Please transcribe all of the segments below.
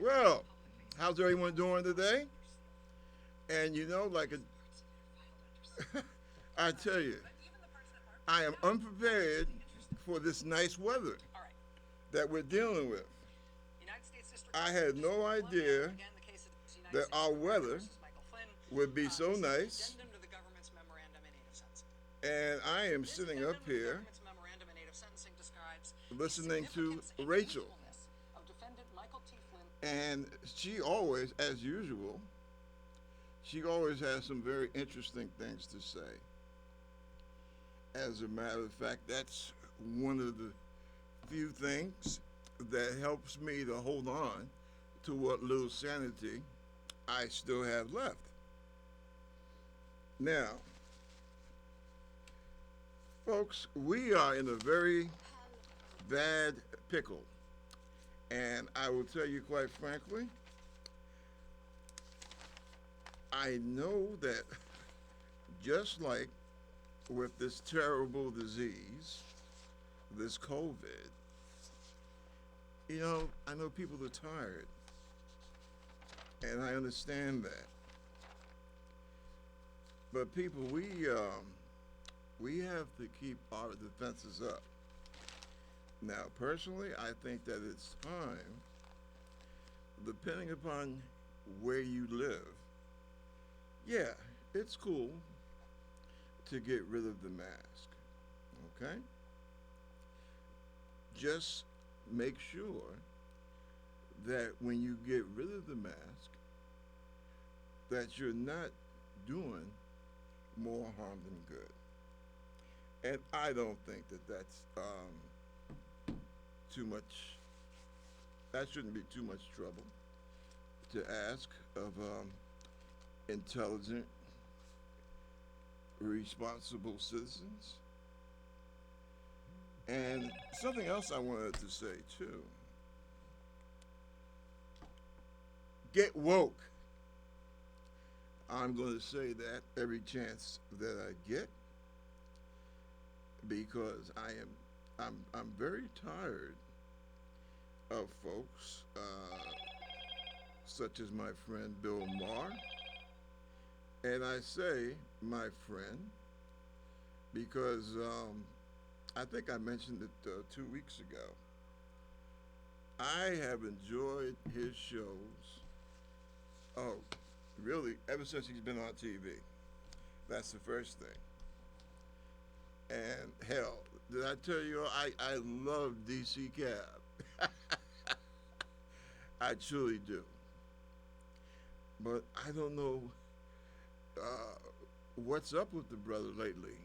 Well, how's everyone doing today? And like I tell you, I am unprepared for this nice weather that we're dealing with. I had no idea that our weather would be so nice, and I am sitting up here listening to Rachel, and she always, as usual, she always has some very interesting things to say. As a matter of fact, that's one of the few things that helps me to hold on to what little sanity I still have left. Now, folks, we are in a very bad pickle. And I will tell you quite frankly, I know that just like with this terrible disease, this COVID, I know people are tired, and I understand that. But people, we have to keep our defenses up. Now, personally, I think that it's time, depending upon where you live, yeah, it's cool to get rid of the mask. Okay? Just make sure that when you get rid of the mask, that you're not doing more harm than good. And I don't think that that's too much. That shouldn't be too much trouble to ask of intelligent, responsible citizens. And something else I wanted to say too: get woke. I'm going to say that every chance that I get because I'm very tired of folks such as my friend Bill Maher, and I say my friend because I think I mentioned it 2 weeks ago. I have enjoyed his shows. Oh, really? Ever since he's been on TV. That's the first thing. And hell, did I tell you I love DC Cab? I truly do. But I don't know what's up with the brother lately.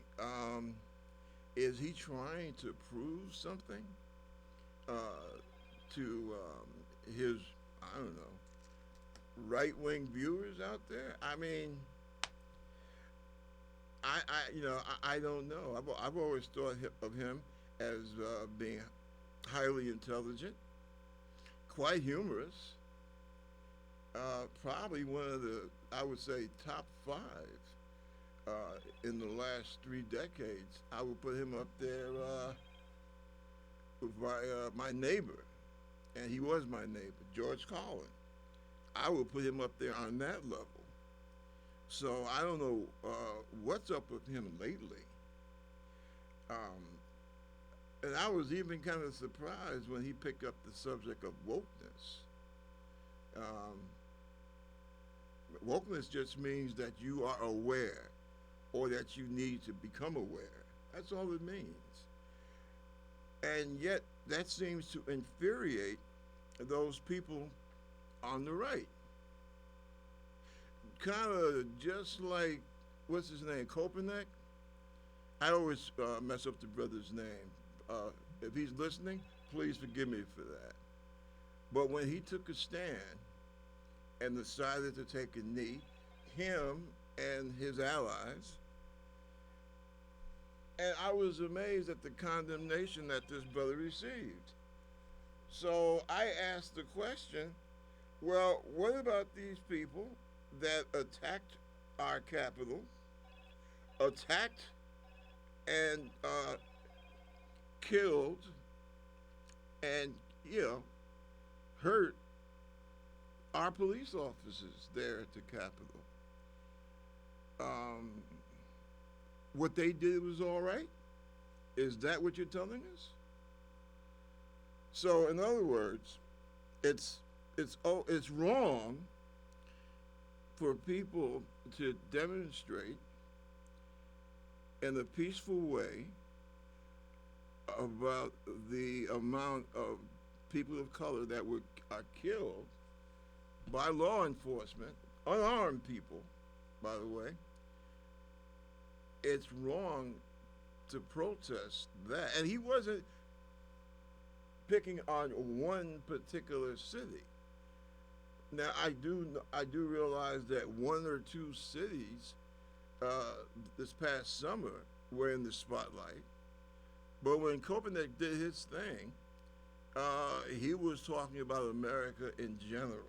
Is he trying to prove something uh, to his, I don't know, right wing viewers out there? I mean, I don't know. I've always thought of him as being highly intelligent, quite humorous, probably one of the, I would say, top five in the last 3 decades. I would put him up there with my neighbor, and he was my neighbor, George Carlin. I would put him up there on that level. So I don't know what's up with him lately. Um, and I was even kind of surprised when he picked up the subject of wokeness. Um, Wokeness just means that you are aware or that you need to become aware. That's all it means. And yet, that seems to infuriate those people on the right. Kind of just like, what's his name, Kopernik? I always mess up the brother's name. If he's listening, please forgive me for that. But when he took a stand and decided to take a knee, him and his allies, and I was amazed at the condemnation that this brother received. So I asked the question, well, what about these people that attacked our capital, attacked and killed and, you know, hurt our police officers there at the Capitol. Um, what they did was all right. Is that what you're telling us? So, in other words, it's it's wrong for people to demonstrate in a peaceful way about the amount of people of color that are killed by law enforcement, unarmed people, by the way. It's wrong to protest that. And he wasn't picking on one particular city. Now I do realize that one or two cities this past summer were in the spotlight, but when Kopernik did his thing, he was talking about America in general,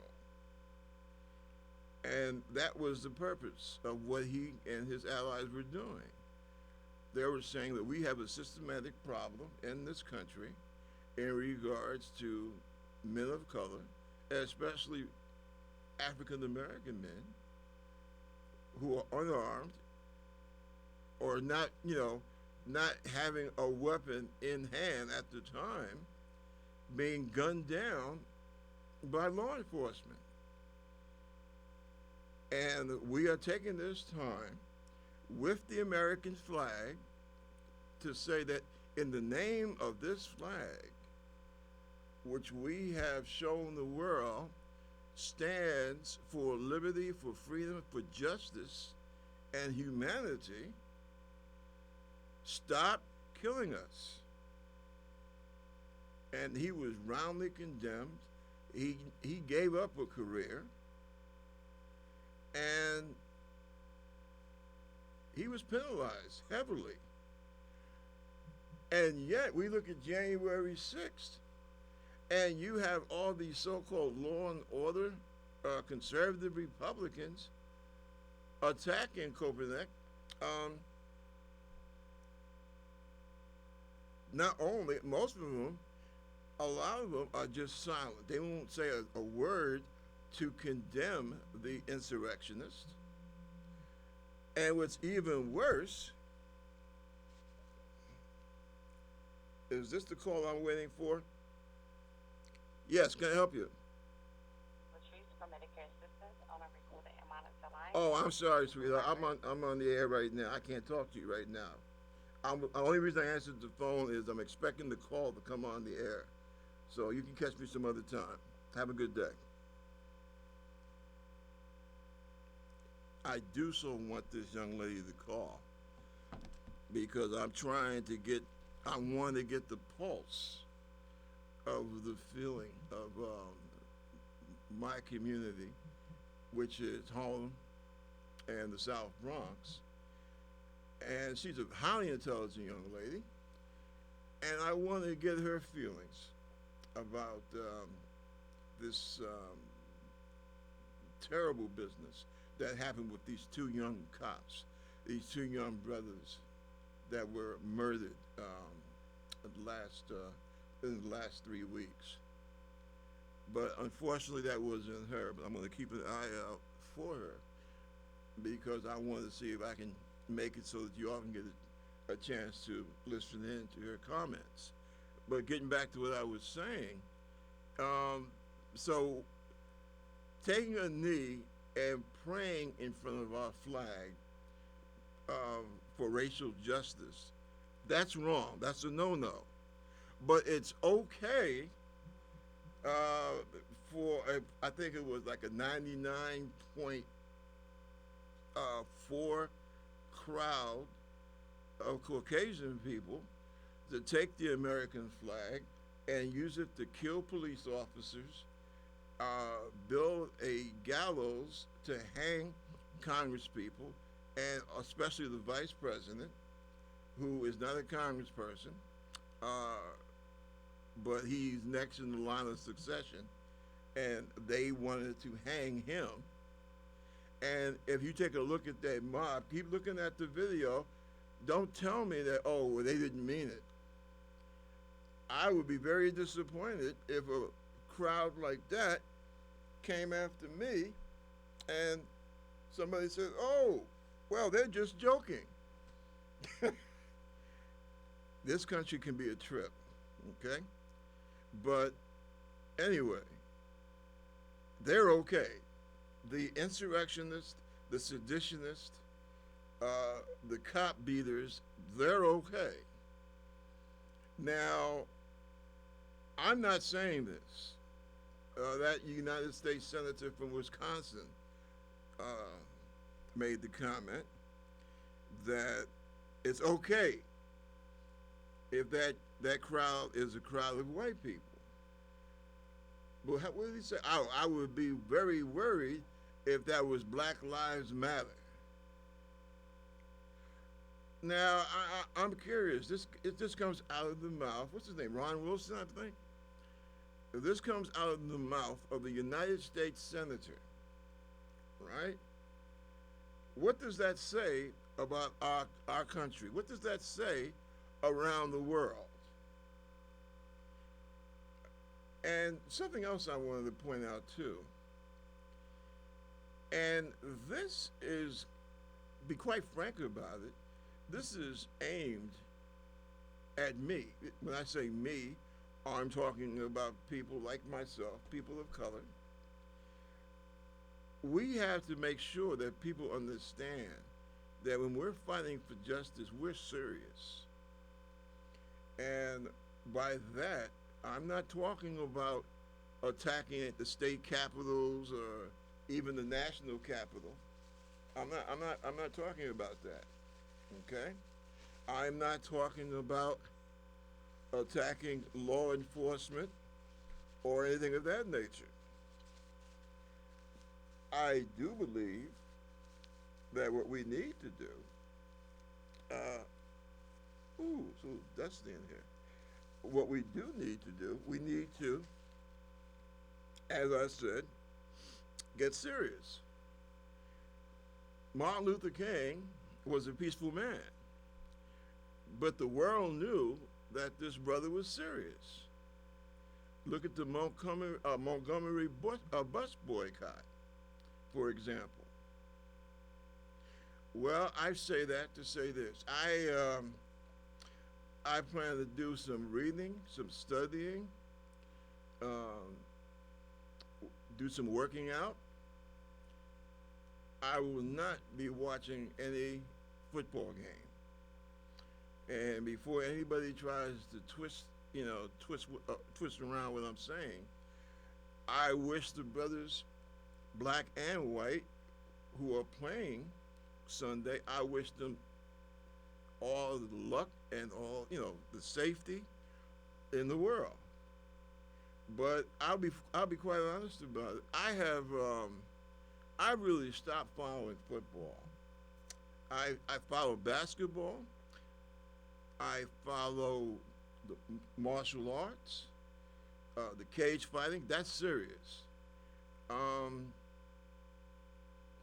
and that was the purpose of what he and his allies were doing. They were saying that we have a systematic problem in this country in regards to men of color, especially African American men who are unarmed or not, not having a weapon in hand at the time, being gunned down by law enforcement. And we are taking this time with the American flag to say that in the name of this flag, which we have shown the world stands for liberty, for freedom, for justice, and humanity, stop killing us. And he was roundly condemned. He gave up a career, and he was penalized heavily. And yet we look at January 6th, and you have all these so-called law and order conservative Republicans attacking Kopernik. Not only, most of them, a lot of them are just silent. They won't say a word to condemn the insurrectionists. And what's even worse, is this the call I'm waiting for? Yes, can I help you? Latrice from Medicare Assistance on a recorded and monitored line. Oh, I'm sorry, sweetheart. I'm on the air right now. I can't talk to you right now. The only reason I answered the phone is I'm expecting the call to come on the air. So you can catch me some other time. Have a good day. I do so want this young lady to call because I want to get the pulse of the feeling of my community, which is Harlem and the South Bronx. And she's a highly intelligent young lady, and I want to get her feelings about this terrible business that happened with these two young cops, these two young brothers that were murdered in the last 3 weeks. But unfortunately, that wasn't her. But I'm going to keep an eye out for her because I want to see if I can make it so that you all can get a chance to listen in to her comments. But getting back to what I was saying, so taking a knee and praying in front of our flag for racial justice, that's wrong. That's a no-no. But it's okay I think it was like a 99.4 crowd of Caucasian people to take the American flag and use it to kill police officers, build a gallows to hang Congress people, and especially the vice president, who is not a congressperson, but he's next in the line of succession, and they wanted to hang him. And if you take a look at that mob, keep looking at the video, don't tell me that, oh, well, they didn't mean it. I would be very disappointed if a crowd like that came after me, and somebody said, "Oh, well, they're just joking." This country can be a trip, okay? But anyway, they're okay. The insurrectionists, the seditionists, the cop beaters, they're okay. Now, I'm not saying this. That United States Senator from Wisconsin uh, made the comment that it's okay if that crowd is a crowd of white people. But what did he say? I would be very worried if that was Black Lives Matter. Now, I'm curious. This comes out of the mouth. What's his name? Ron Wilson, I think. If this comes out of the mouth of the United States Senator, right? What does that say about our country? What does that say around the world? And something else I wanted to point out too. And this is, be quite frank about it, this is aimed at me. When I say me, I'm talking about people like myself, people of color. We have to make sure that people understand that when we're fighting for justice, we're serious. And by that, I'm not talking about attacking at the state capitals or even the national capital. I'm not talking about that. Okay? I'm not talking about attacking law enforcement or anything of that nature. I do believe that what we need to do, it's a little dusty in here. What we do need to do, we need to, as I said, get serious. Martin Luther King was a peaceful man, but the world knew that this brother was serious. Look at the Montgomery bus boycott, for example. Well, I say that to say this. I plan to do some reading, some studying, do some working out. I will not be watching any football game. And before anybody tries to twist around what I'm saying, I wish the brothers, black and white, who are playing Sunday, I wish them all the luck and all, the safety in the world. But I'll be quite honest about it. I really stopped following football. I follow basketball. I follow the martial arts, the cage fighting. That's serious.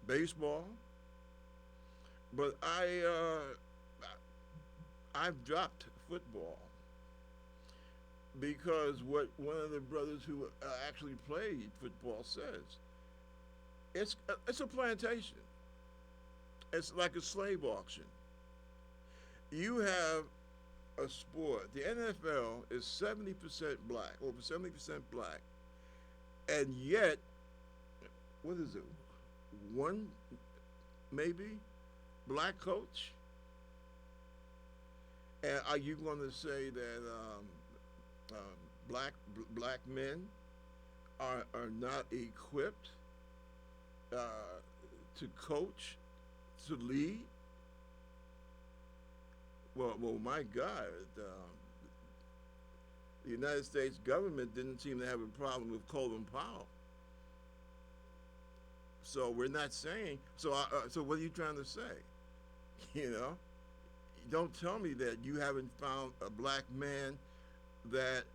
Baseball. But I've dropped football because what one of the brothers who actually played football says, it's a plantation. It's like a slave auction. You have a sport. The NFL is 70% black, over 70% black, and yet, what is it? One, maybe, black coach. And are you going to say that black men are not equipped to coach, to lead? Well, my God, the United States government didn't seem to have a problem with Colin Powell. So we're not saying. So what are you trying to say? Don't tell me that you haven't found a black man that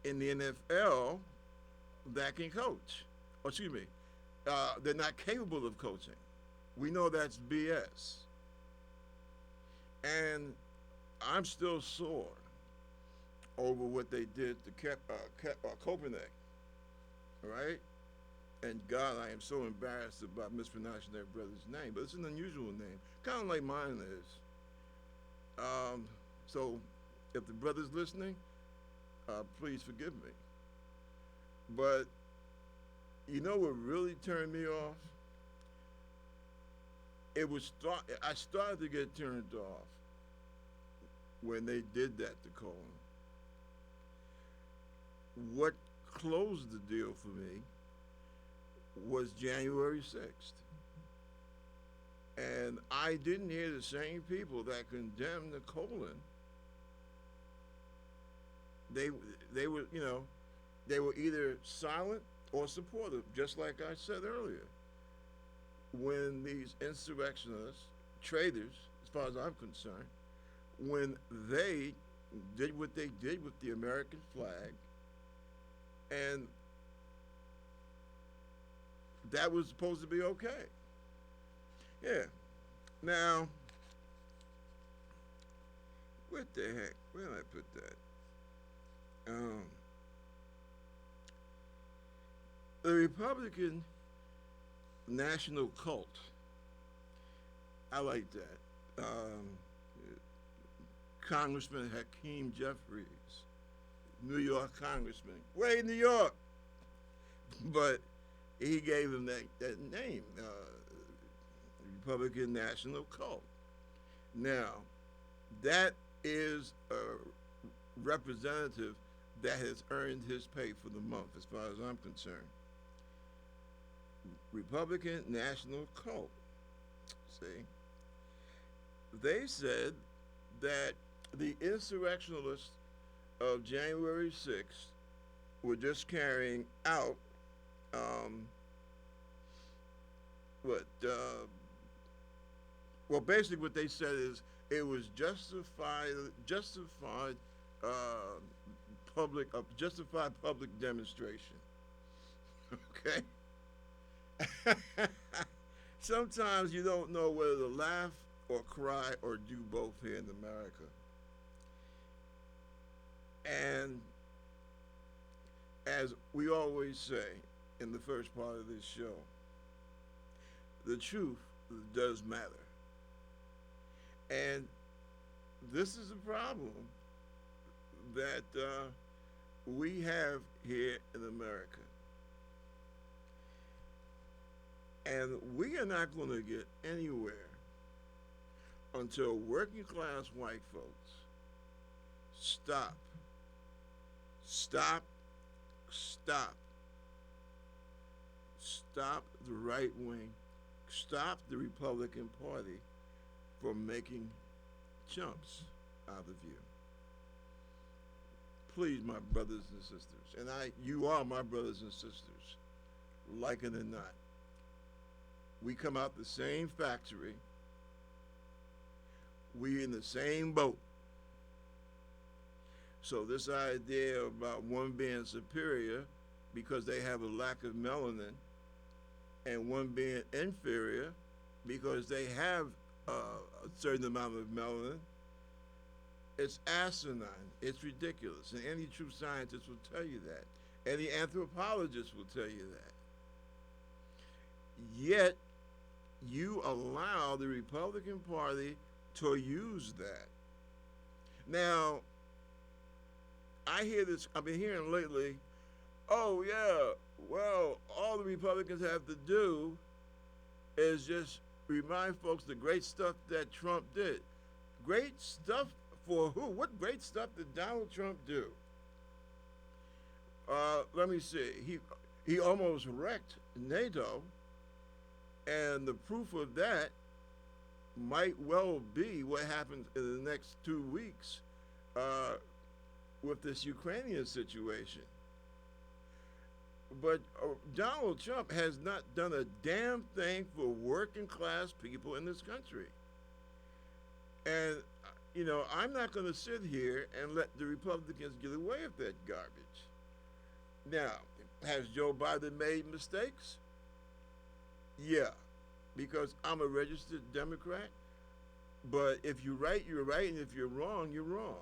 in the NFL that can coach. Or excuse me, they're not capable of coaching. We know that's BS. And I'm still sore over what they did to Copenhagen, right? And God, I am so embarrassed about mispronouncing that brother's name, but it's an unusual name, kind of like mine is. So, if the brother's listening, please forgive me. But you know what really turned me off? I started to get turned off when they did that to Colin. What closed the deal for me was January 6th. And I didn't hear the same people that condemned the Colin. They, they were, they were either silent or supportive, just like I said earlier. When these insurrectionists, traitors, as far as I'm concerned, when they did what they did with the American flag, and that was supposed to be okay. Yeah. Now, what the heck? Where did I put that? The Republican national cult. I like that. Congressman Hakeem Jeffries, New York congressman, way in New York, but he gave him that name, Republican National Cult. Now, that is a representative that has earned his pay for the month, as far as I'm concerned. Republican National Cult. See? They said that the insurrectionists of January 6th were just carrying out basically what they said is it was justified public demonstration. Okay. Sometimes you don't know whether to laugh or cry or do both here in America. And as we always say in the first part of this show, the truth does matter. And this is a problem that we have here in America. And we are not going to get anywhere until working class white folks stop the right wing, stop the Republican Party from making chumps out of you. Please, my brothers and sisters, and you are my brothers and sisters, like it or not. We come out the same factory. We in the same boat. So this idea about one being superior because they have a lack of melanin and one being inferior because they have a certain amount of melanin, it's asinine. It's ridiculous. And any true scientist will tell you that. Any anthropologist will tell you that. Yet, you allow the Republican Party to use that. Now, I hear this, I've been hearing lately, oh yeah, well, all the Republicans have to do is just remind folks the great stuff that Trump did. Great stuff for who? What great stuff did Donald Trump do? Let me see. He almost wrecked NATO, and the proof of that might well be what happens in the next 2 weeks with this Ukrainian situation. But Donald Trump has not done a damn thing for working class people in this country. And, I'm not going to sit here and let the Republicans get away with that garbage. Now, has Joe Biden made mistakes? Yeah, because I'm a registered Democrat. But if you're right, you're right. And if you're wrong, you're wrong.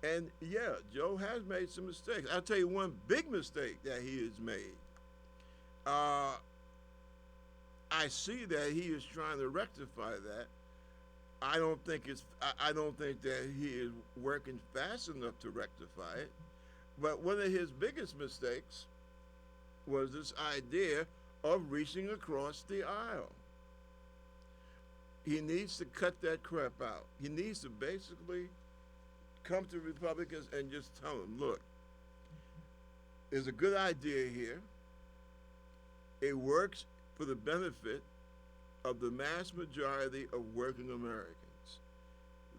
And yeah, Joe has made some mistakes. I'll tell you one big mistake that he has made. Uh, I see that he is trying to rectify that. I don't think that he is working fast enough to rectify it. But one of his biggest mistakes was this idea of reaching across the aisle. He needs to cut that crap out. He needs to basically come to Republicans and just tell them, look, there's a good idea here. It works for the benefit of the mass majority of working Americans.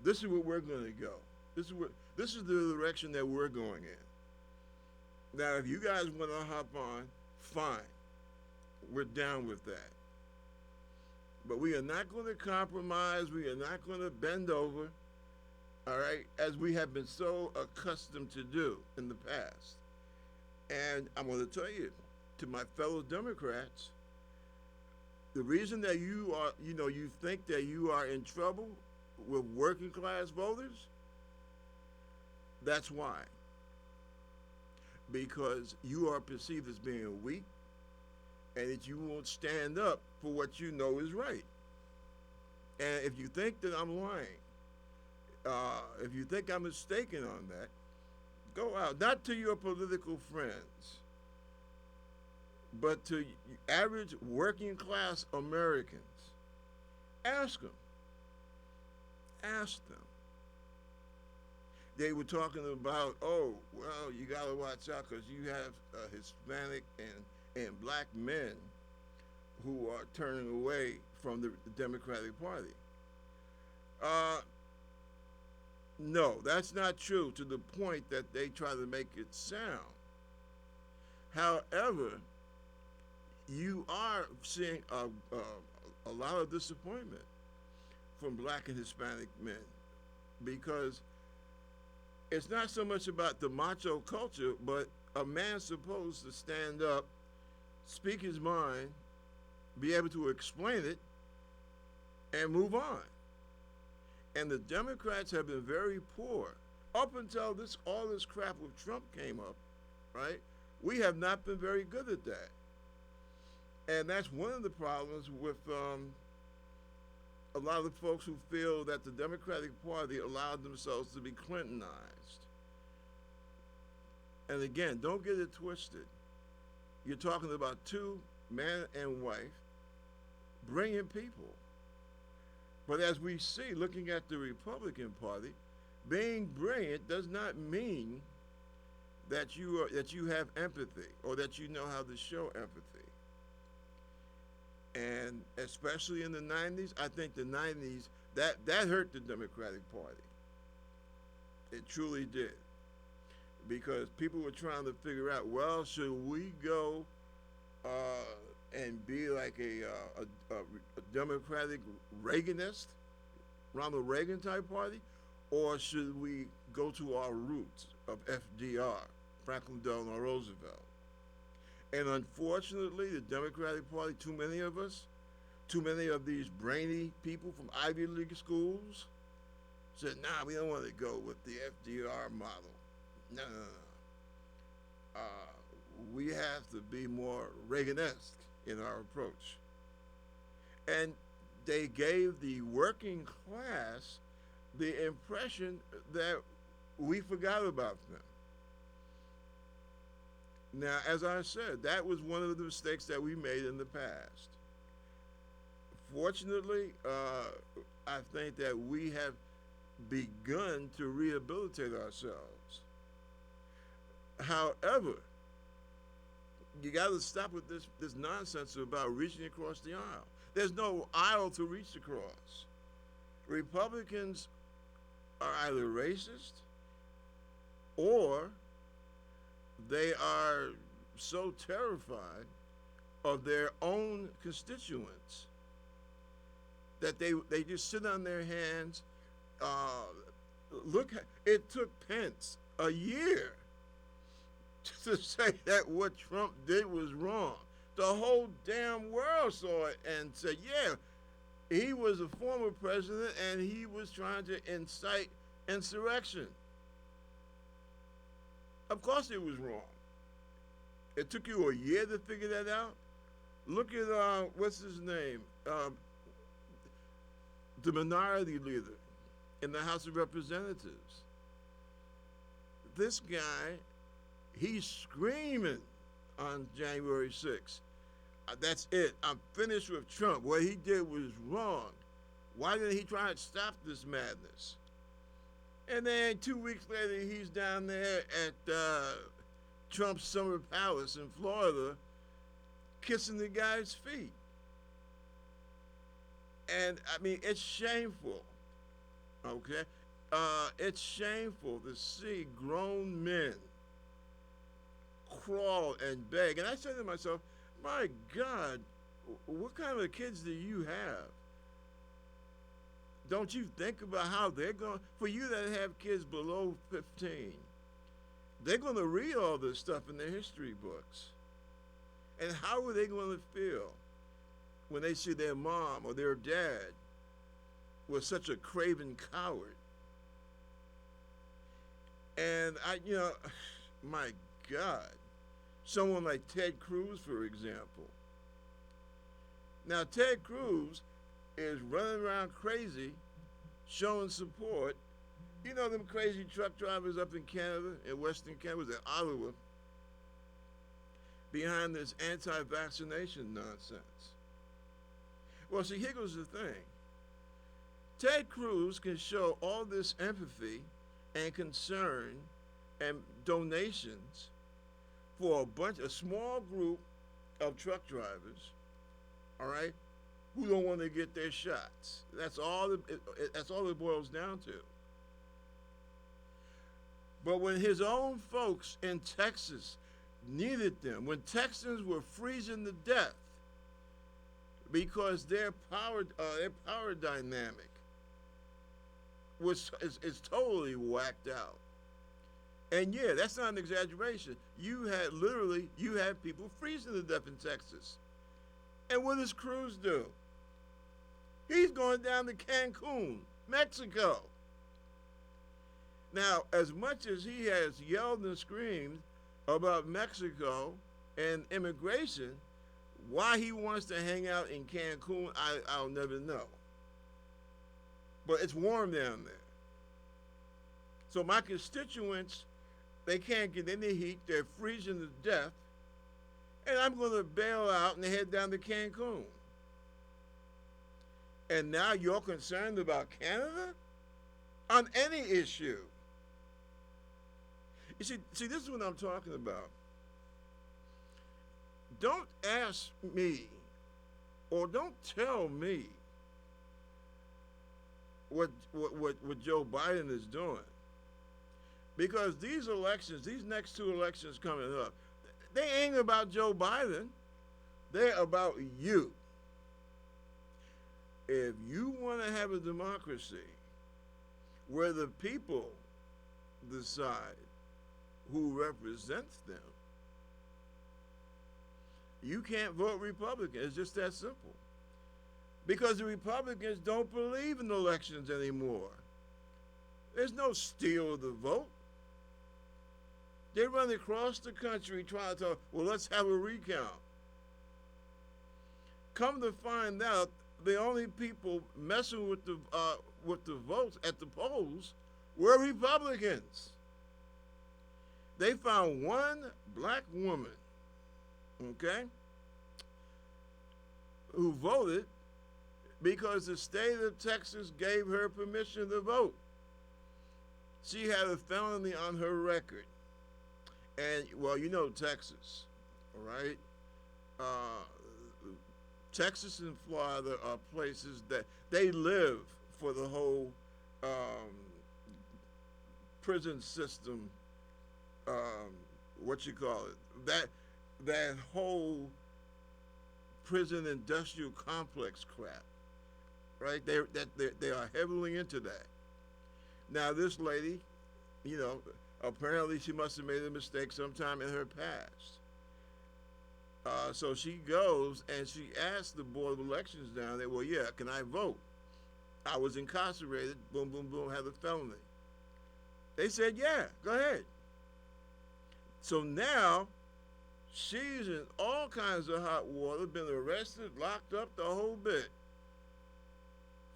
This is where we're going to go. This is the direction that we're going in. Now, if you guys want to hop on, fine. We're down with that. But we are not going to compromise. We are not going to bend over, all right, as we have been so accustomed to do in the past. And I'm going to tell you, to my fellow Democrats, the reason that you are, you think that you are in trouble with working class voters, that's why. Because you are perceived as being weak and that you won't stand up for what you know is right. And if you think that I'm lying, if you think I'm mistaken on that, go out, not to your political friends, but to average working class Americans. Ask them. Ask them. They were talking about, oh, well, you got to watch out because you have Hispanic and black men who are turning away from the Democratic Party. No, that's not true to the point that they try to make it sound. However, you are seeing a lot of disappointment from black and Hispanic men because it's not so much about the macho culture, but a man's supposed to stand up, speak his mind, be able to explain it, and move on. And the Democrats have been very poor up until all this crap with Trump came up, right? We have not been very good at that. And that's one of the problems with a lot of the folks who feel that the Democratic Party allowed themselves to be Clintonized. And again, don't get it twisted. You're talking about two, man and wife, brilliant people. But as we see, looking at the Republican Party, being brilliant does not mean that you have empathy or that you know how to show empathy. And especially in the 90s, I think the 90s, that hurt the Democratic Party. It truly did. Because people were trying to figure out, well, should we go and be like a Democratic Reaganist, Ronald Reagan type party, or should we go to our roots of FDR, Franklin Delano Roosevelt? And unfortunately, the Democratic Party, too many of us, too many of these brainy people from Ivy League schools said, nah, we don't want to go with the FDR model. No. We have to be more Reagan-esque in our approach. And they gave the working class the impression that we forgot about them. Now, as I said, that was one of the mistakes that we made in the past. Fortunately, I think that we have begun to rehabilitate ourselves. However, you got to stop with this nonsense about reaching across the aisle. There's no aisle to reach across. Republicans are either racist or they are so terrified of their own constituents that they just sit on their hands. It took Pence a year to say that what Trump did was wrong. The whole damn world saw it and said, yeah, he was a former president and he was trying to incite insurrection. Of course it was wrong. It took you a year to figure that out. Look at what's his name, the minority leader in the House of Representatives. This guy, he's screaming on January 6th. That's it. I'm finished with Trump. What he did was wrong. Why didn't he try to stop this madness? And then 2 weeks later, he's down there at Trump's summer palace in Florida, kissing the guy's feet. And I mean, it's shameful. Okay, it's shameful to see grown men crawl and beg. And I said to myself, my God, what kind of kids do you have? Don't you think about how they're going, for you that have kids below 15, they're going to read all this stuff in their history books. And how are they going to feel when they see their mom or their dad was such a craven coward? And my God, someone like Ted Cruz, for example. Now, Ted Cruz is running around crazy, showing support. You know them crazy truck drivers up in Canada, in Western Canada, was in Ottawa, behind this anti-vaccination nonsense. Well, see, here goes the thing. Ted Cruz can show all this empathy and concern and donations for a small group of truck drivers, all right, who don't want to get their shots. That's all it boils down to. But when his own folks in Texas needed them, when Texans were freezing to death because their power dynamic is totally whacked out. And yeah, that's not an exaggeration. You had people freezing to death in Texas. And what does Cruz do? He's going down to Cancun, Mexico. Now, as much as he has yelled and screamed about Mexico and immigration, why he wants to hang out in Cancun, I'll never know. But it's warm down there. So my constituents, they can't get any heat. They're freezing to death. And I'm going to bail out and head down to Cancun. And now you're concerned about Canada? On any issue. You see, this is what I'm talking about. Don't ask me, or don't tell me what Joe Biden is doing. Because these elections, these next two elections coming up, they ain't about Joe Biden. They're about you. If you want to have a democracy where the people decide who represents them, you can't vote Republican. It's just that simple. Because the Republicans don't believe in elections anymore. There's no steal of the vote. They run across the country trying to, well, let's have a recount. Come to find out, the only people messing with the votes at the polls were Republicans. They found one black woman, okay, who voted because the state of Texas gave her permission to vote. She had a felony on her record. And, well, you know Texas, all right? Texas and Florida are places that they live for the whole prison system, that whole prison industrial complex crap, right? They are heavily into that. Now, this lady, apparently she must have made a mistake sometime in her past. So she goes and she asks the Board of Elections down there, well, yeah, can I vote? I was incarcerated, boom, boom, boom, had a felony. They said, yeah, go ahead. So now She's in all kinds of hot water, been arrested, locked up, the whole bit,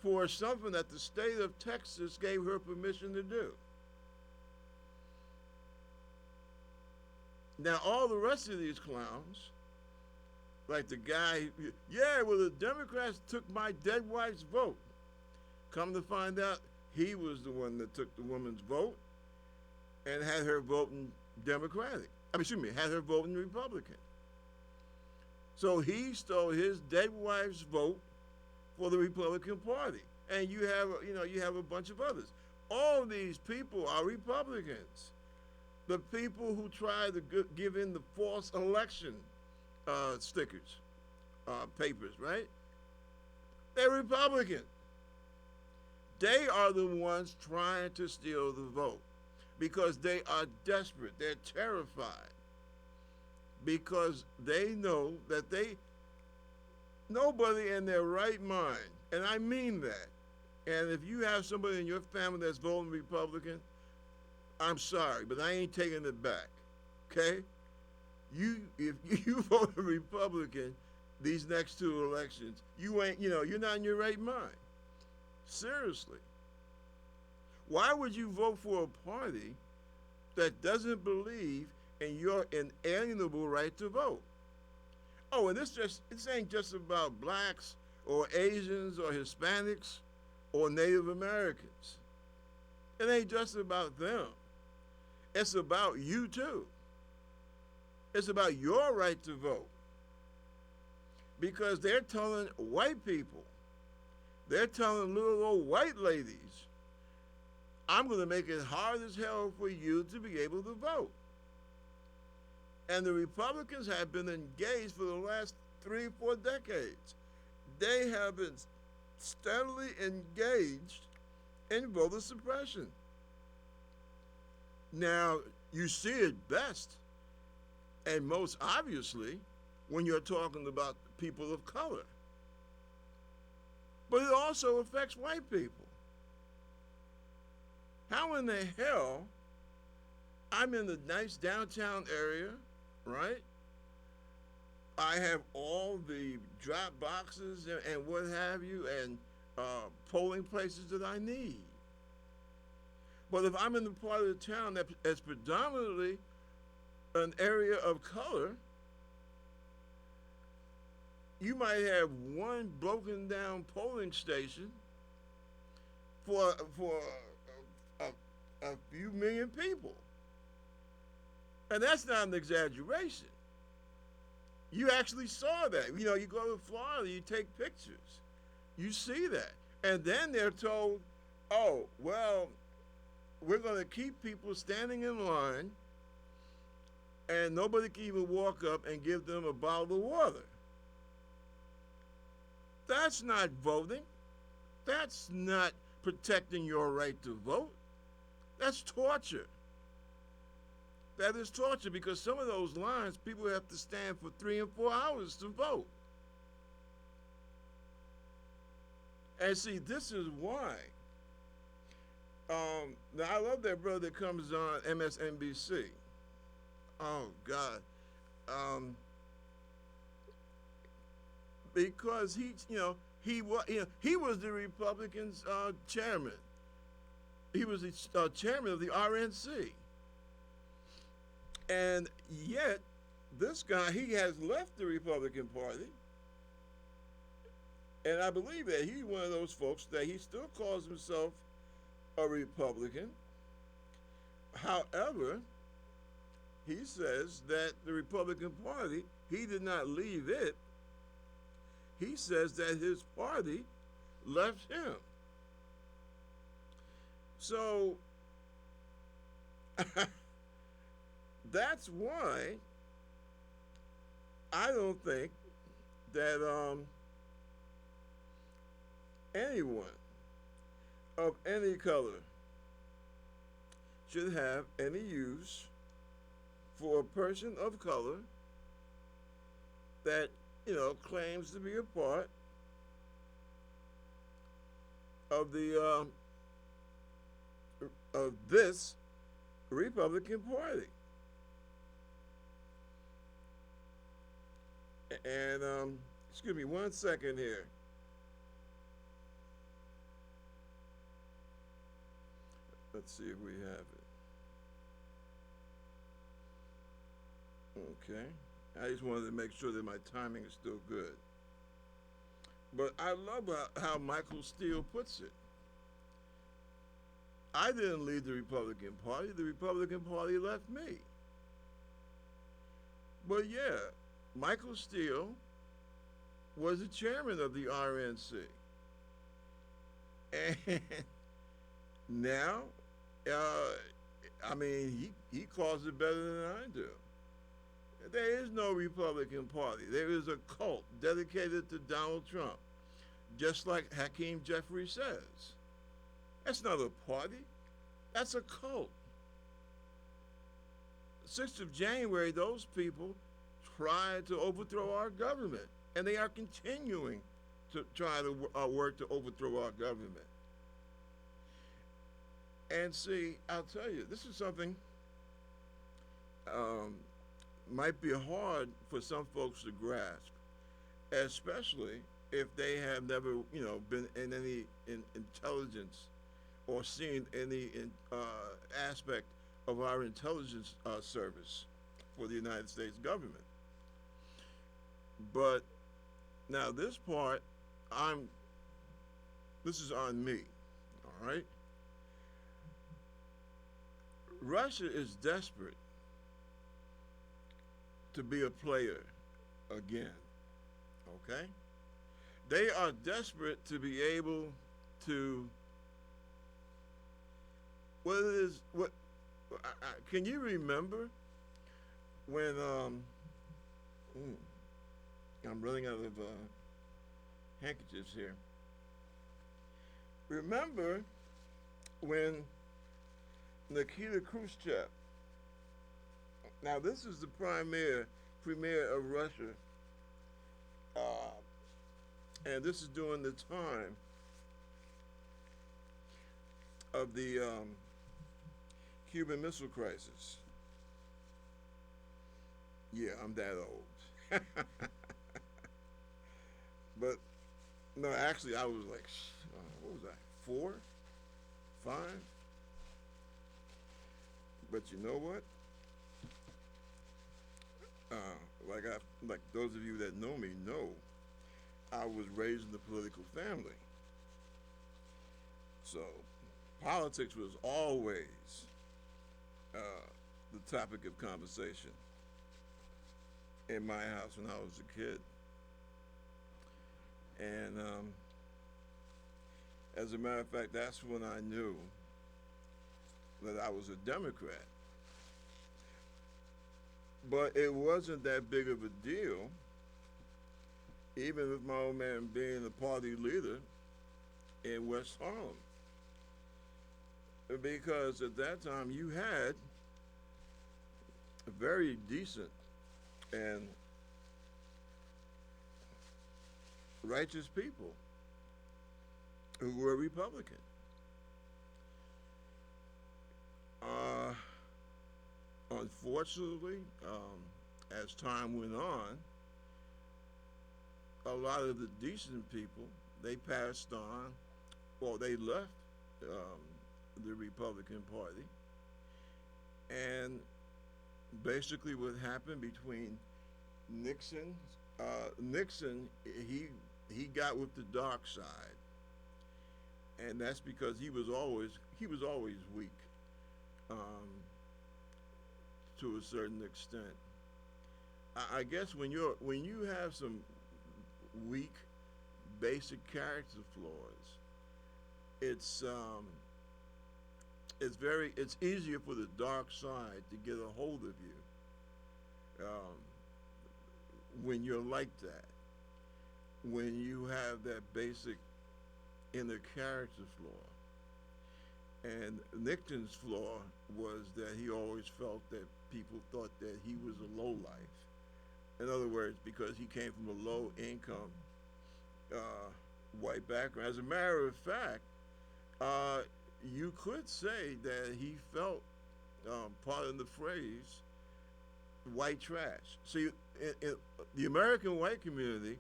for something that the state of Texas gave her permission to do. Now, all the rest of these clowns, like the guy, yeah, well, the Democrats took my dead wife's vote. Come to find out, he was the one that took the woman's vote and had her voting Democratic. I mean, excuse me, had her voting Republican. So he stole his dead wife's vote for the Republican Party. And you have a bunch of others. All these people are Republicans. The people who try to give in the false election stickers, papers, right? They're Republican. They are the ones trying to steal the vote because they are desperate. They're terrified because they know that nobody in their right mind, and I mean that, and if you have somebody in your family that's voting Republican, I'm sorry, but I ain't taking it back, okay? If you vote Republican these next two elections, you're not in your right mind. Seriously. Why would you vote for a party that doesn't believe in your inalienable right to vote? Oh, and this ain't just about blacks or Asians or Hispanics or Native Americans. It ain't just about them. It's about you too. It's about your right to vote. Because they're telling white people, they're telling little old white ladies, I'm going to make it hard as hell for you to be able to vote. And the Republicans have been engaged for the last 3 or 4 decades. They have been steadily engaged in voter suppression. Now, you see it best and most obviously when you're talking about people of color. But it also affects white people. How in the hell, I'm in the nice downtown area, right? I have all the drop boxes and what have you, and polling places that I need. But if I'm in the part of the town that's predominantly an area of color, you might have one broken down polling station for a few million people. And that's not an exaggeration. You actually saw that. You go to Florida, you take pictures. You see that. And then they're told, oh, well, we're going to keep people standing in line and nobody can even walk up and give them a bottle of water. That's not voting. That's not protecting your right to vote. That's torture. That is torture because some of those lines, people have to stand for 3 and 4 hours to vote. And see, this is why. Now, I love that brother that comes on MSNBC. Oh, God. Because he was the Republicans' chairman. He was the chairman of the RNC. And yet, this guy, he has left the Republican Party. And I believe that he's one of those folks that he still calls himself a Republican. However, he says that the Republican Party, he did not leave it. He says that his party left him. So, that's why I don't think that anyone of any color should have any use for a person of color that, claims to be a part of the of this Republican Party. And excuse me 1 second here. Let's see if we have it. Okay. I just wanted to make sure that my timing is still good. But I love how Michael Steele puts it. I didn't leave the Republican Party. The Republican Party left me. But yeah, Michael Steele was the chairman of the RNC. And now, I mean, he calls it better than I do. There is no Republican Party. There is a cult dedicated to Donald Trump, just like Hakeem Jeffrey says. That's not a party. That's a cult. 6th of January, those people tried to overthrow our government, and they are continuing to try to work to overthrow our government. And see, I'll tell you, this is something might be hard for some folks to grasp, especially if they have never, been in any intelligence or seen any aspect of our intelligence service for the United States government. But now this part, this is on me, all right? Russia is desperate to be a player again, okay? They are desperate to be able to, can you remember when, I'm running out of handkerchiefs here. Remember when Nikita Khrushchev, now this is the premier of Russia, and this is during the time of the Cuban Missile Crisis. Yeah, I'm that old. But no, actually, I was like, what was I, 4, 5? But you know what? Like those of you that know me know, I was raised in a political family. So politics was always the topic of conversation in my house when I was a kid. And as a matter of fact, that's when I knew that I was a Democrat. But it wasn't that big of a deal, even with my old man being the party leader in West Harlem. Because at that time you had a very decent and righteous people who were Republican. Unfortunately, as time went on, a lot of the decent people, they passed on, or they left the Republican Party. And basically what happened between Nixon, he got with the dark side. And that's because he was always weak. To a certain extent, I guess when you have some weak, basic character flaws, it's easier for the dark side to get a hold of you when you're like that. When you have that basic inner character flaw. And Nixon's flaw was that he always felt that people thought that he was a lowlife. In other words, because he came from a low income white background. As a matter of fact, you could say that he felt, pardon the phrase, white trash. See, in the American white community,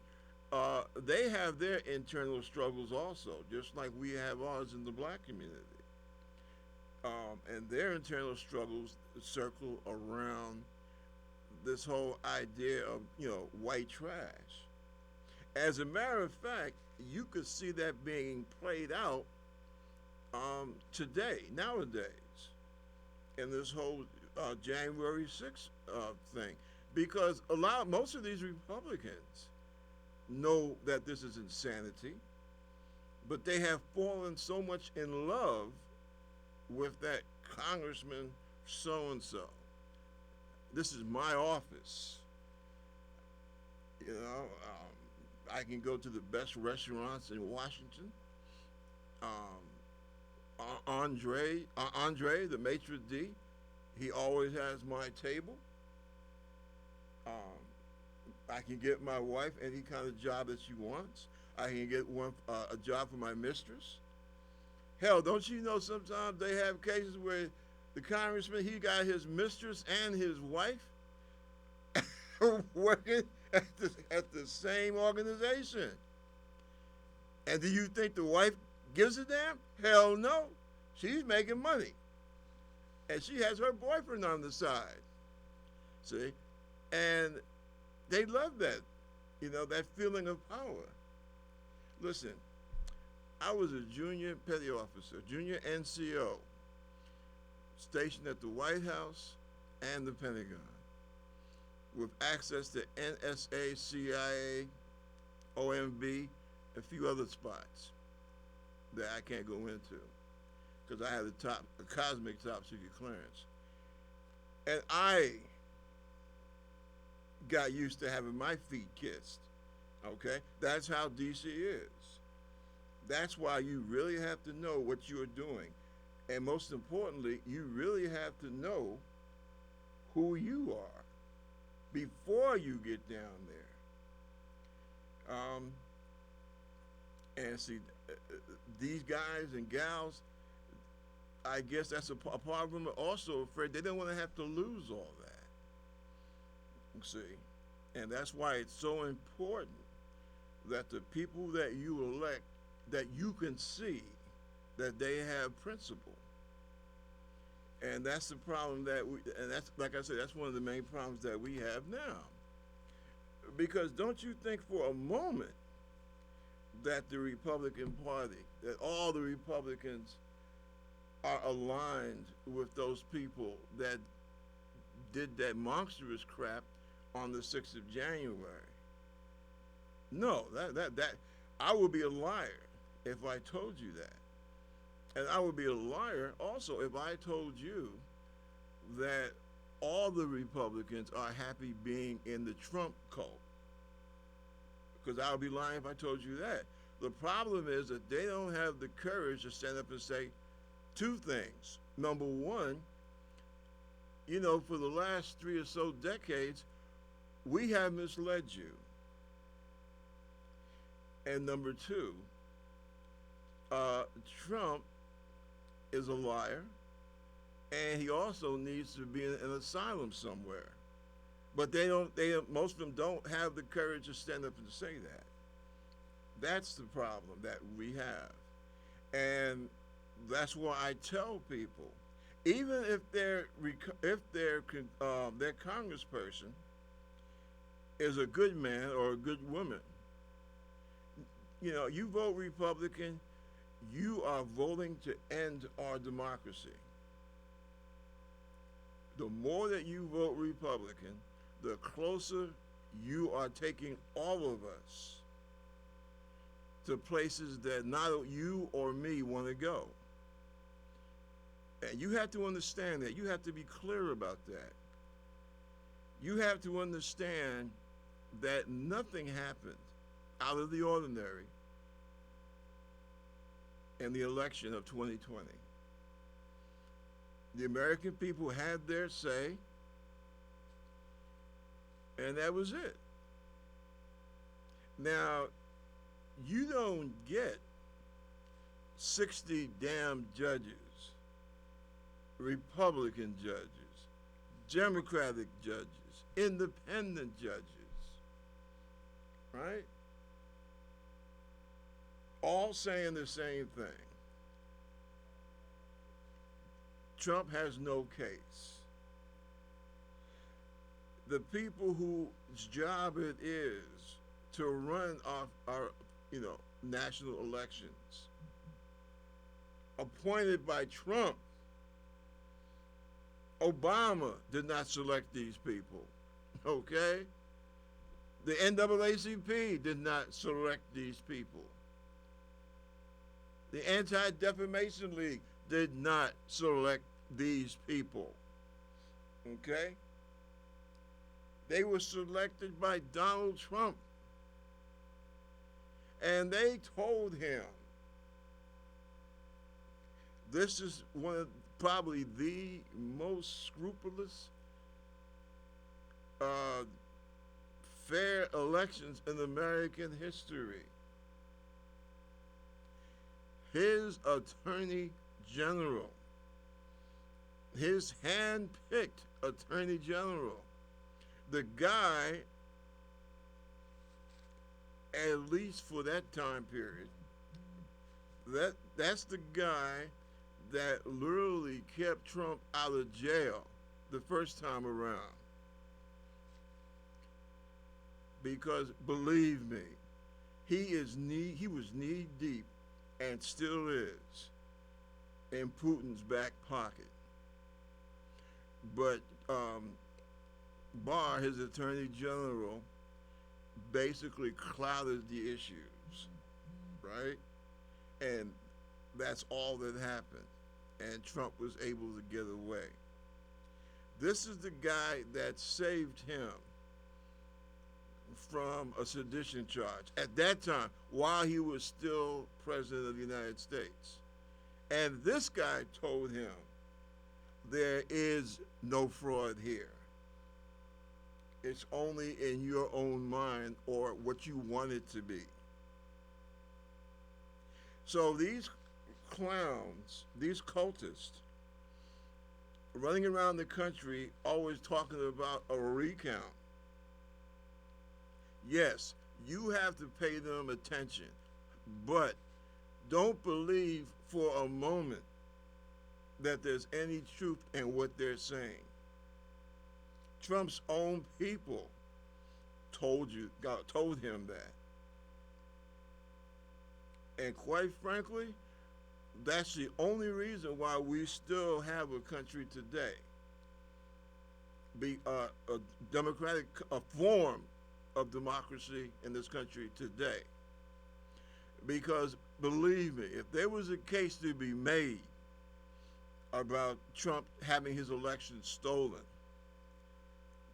they have their internal struggles also, just like we have ours in the black community. And their internal struggles circle around this whole idea of, white trash. As a matter of fact, you could see that being played out today, nowadays, in this whole January 6th thing, because most of these Republicans know that this is insanity, but they have fallen so much in love with that Congressman so and so. This is my office. I can go to the best restaurants in Washington. Andre, the maitre d', he always has my table. I can get my wife any kind of job that she wants. I can get a job for my mistress. Hell, don't you know sometimes they have cases where the congressman, he got his mistress and his wife working at the same organization. And do you think the wife gives a damn? Hell no. She's making money. And she has her boyfriend on the side. See? And they love that, that feeling of power. Listen, I was a junior petty officer, junior NCO, stationed at the White House and the Pentagon, with access to NSA, CIA, OMB, a few other spots that I can't go into because I had a cosmic top secret clearance. And I got used to having my feet kissed, okay? That's how DC is. That's why you really have to know what you are doing. And most importantly, you really have to know who you are before you get down there. And see, these guys and gals, I guess that's a part of them are also afraid they don't want to have to lose all that. See, and that's why it's so important that the people that you elect, that you can see that they have principle. And that's the problem and that's, like I said, that's one of the main problems that we have now. Because don't you think for a moment that the Republican Party, that all the Republicans are aligned with those people that did that monstrous crap on the 6th of January? No, that I would be a liar if I told you that. And I would be a liar also if I told you that all the Republicans are happy being in the Trump cult. Because I would be lying if I told you that. The problem is that they don't have the courage to stand up and say two things. Number one, for the last 3 or so decades, we have misled you. And number two, Trump is a liar, and he also needs to be in an asylum somewhere. But most of them don't have the courage to stand up and say that. That's the problem that we have. And that's why I tell people, even if their congressperson is a good man or a good woman, you vote Republican, you are voting to end our democracy. The more that you vote Republican, the closer you are taking all of us to places that not you or me want to go. And you have to understand that. You have to be clear about that. You have to understand that nothing happened out of the ordinary in the election of 2020. The American people had their say, and that was it. Now, you don't get 60 damn judges, Republican judges, Democratic judges, independent judges, right? All saying the same thing. Trump has no case. The people whose job it is to run our national elections, appointed by Trump. Obama did not select these people, okay? The NAACP did not select these people. The Anti-Defamation League did not select these people, okay? They were selected by Donald Trump. And they told him, this is one of probably the most scrupulous, fair elections in American history. His attorney general, his hand-picked attorney general, the guy, at least for that time period, that's the guy that literally kept Trump out of jail the first time around. Because believe me, he was knee deep and still is in Putin's back pocket. But Barr, his attorney general, basically clouded the issues, right? And that's all that happened. And Trump was able to get away. This is the guy that saved him from a sedition charge at that time while he was still president of the United States. And this guy told him, there is no fraud here. It's only in your own mind or what you want it to be. So these clowns, these cultists, running around the country always talking about a recount. Yes, you have to pay them attention, but don't believe for a moment that there's any truth in what they're saying. Trump's own people told him that. And quite frankly, that's the only reason why we still have a country today. A form of democracy in this country today. Because believe me, if there was a case to be made about Trump having his election stolen,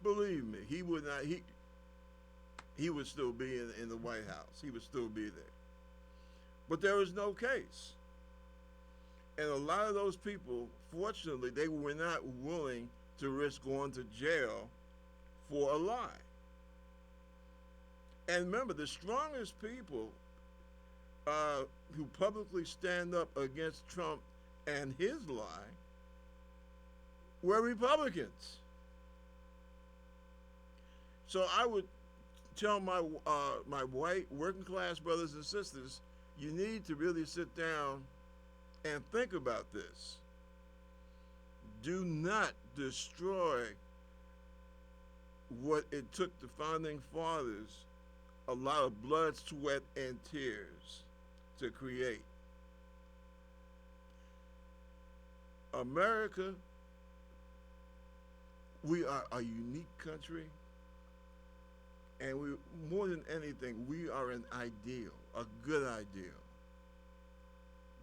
believe me, he would not. He would still be in the White House. He would still be there. But there was no case. And a lot of those people, fortunately, they were not willing to risk going to jail for a lie. And remember, the strongest people who publicly stand up against Trump and his lie were Republicans. So I would tell my white working class brothers and sisters, you need to really sit down and think about this. Do not destroy what it took the founding fathers a lot of blood, sweat, and tears to create. America, we are a unique country, and we, more than anything, we are an ideal, a good ideal,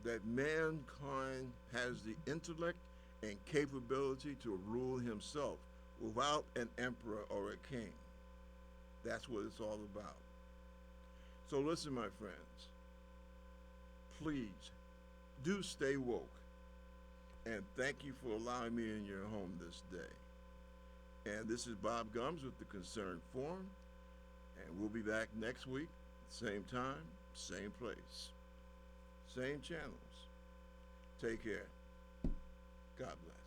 that mankind has the intellect and capability to rule himself without an emperor or a king. That's what it's all about. So listen, my friends, please do stay woke, and thank you for allowing me in your home this day. And this is Bob Gums with the Concerned Forum, and we'll be back next week, same time, same place, same channels. Take care. God bless.